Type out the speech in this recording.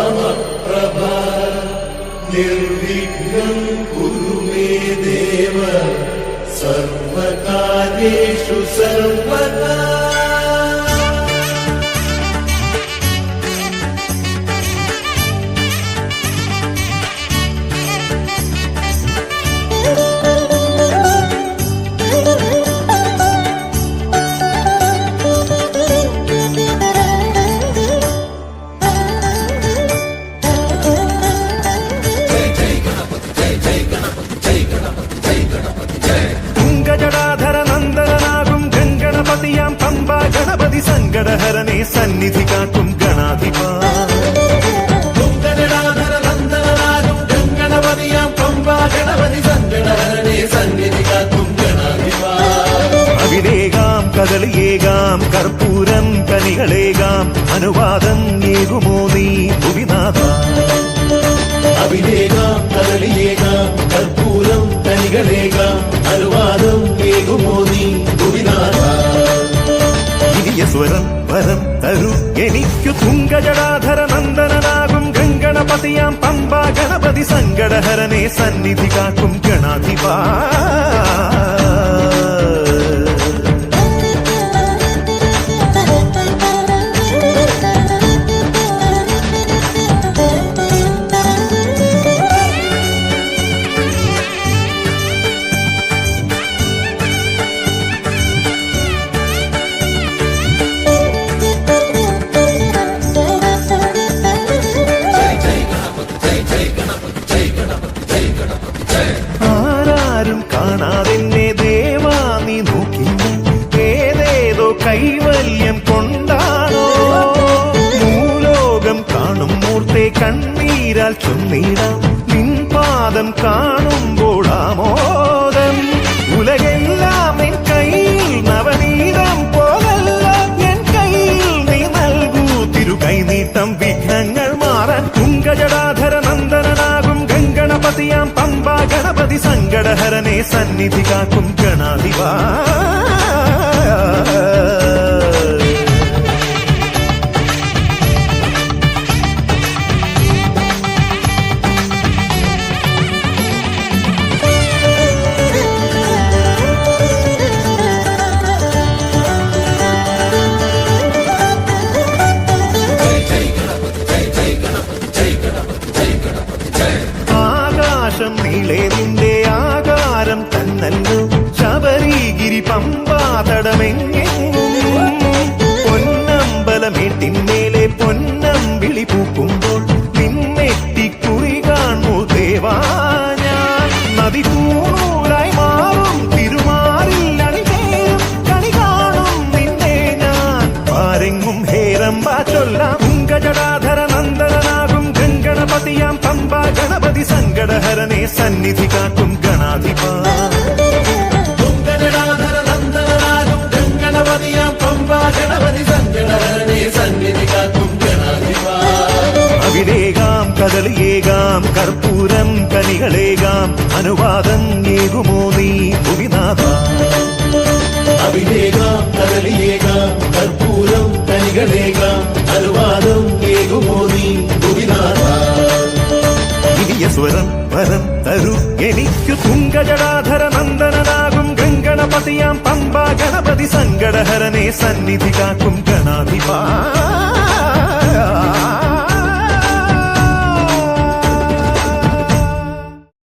मम निर्विघ्नं कुरु मे देव सर्वकार्येषु सर्वदा। ഗണപതി സങ്കടഹരനെ സന്നിധി കാക്കും ഗണാധിപാ. ഗണാധിപനാകും ഗംഗണപതിയാം പമ്പ ഗണപതി സങ്കടഹരനെ സന്നിധി കാക്കും ഗണാധിപാ. അവിലേകാം കദളിയേകാം കർപ്പൂരം കനികളേകാം അനുവാദം ഏകുമോ നീ ഭുവിനാഥ. അവിലേകാം കദളിയേകാം കർപ്പൂരം കനികളേകാം അനുവാദം ഏകുമോ നീ ഭുവിനാഥ. സ്വരം വരം തരു എനിക്കു തുംഗജടാധര നന്ദനാകും ഗംഗണപതിയാം പമ്പ ഗണപതി സങ്കടഹരനെ സന്നിധി കാക്കും ഗണാധിപാ. ആരാരും കാണാതെന്നെ ദേവാ നീ നോക്കില്ല ഏതേതോ കൈവല്യം കൊണ്ടാണോ ഭൂലോകം കാണും മൂർത്തെ കണ്ണീരാൽ ചൊന്നീടാം നിൻ പാദം കാണുമ്പോഴാമോദം ഉലകെല്ലാം നിൻ കയ്യിൽ നവനീതം പോലല്ല എൻ കയ്യിൽ നീ നൽകൂ തിരുകൈനീട്ടം വിഘ്നങ്ങൾ മാറാൻ. തുംഗജടാധര നന്ദനാകും ഗംഗണപതിയാം പമ്പ ഗണപതി സങ്കടഹരനെ സന്നിധി കാക്കും ഗണാധിപാ. നീളെ നിന്റെ ആകാരം തന്നല്ലോ ശബരിഗിരി പമ്പാതടമെങ്ങെങ്ങും പൊന്നമ്പലമേട്ടിന്മേലെ പൊന്നമ്പിളി പൂക്കുമ്പോൾ നിന്നെട്ടിക്കുറി കാണൂ ദേവാ ഞാൻ. നദി പൂണൂലായി മാറും തിരുമാറിൽ അണിചേരും കണി കാണും നിന്നെ ഞാൻ. ആരെങ്ങും ഹേരമ്പ ചൊല്ലാം തുംഗജടാധര നന്ദനാകും ഗംഗണപതിയാം പമ്പ ഗണപതി സങ്കടഹരനെ സന്നിധി കാക്കും ഗണാധിപാ. ഗണാധര നന്ദനാകും ഗംഗണപതിയാം പമ്പ ഗണപതി സങ്കടഹരനെ സന്നിധി കാക്കും ഗണാധിപാ. അവിലേകാം കദളിയേകാം കർപ്പൂരം കനികളേകാം അനുവാദം ഏകുമോ നീ ഭുവിനാഥ. അവിലേകാം കദളിയേകാം കർപ്പൂരം കനികളേകാം അനുവാദം ഏകുമോ നീ ഭുവിനാഥ. സ്വരം വരം തരു എനിക്കു തുംഗജടാധര നന്ദനാകും ഗംഗണപതിയാം പമ്പ ഗണപതി സങ്കടഹരനെ സന്നിധി കാക്കും ഗണാധിപാ.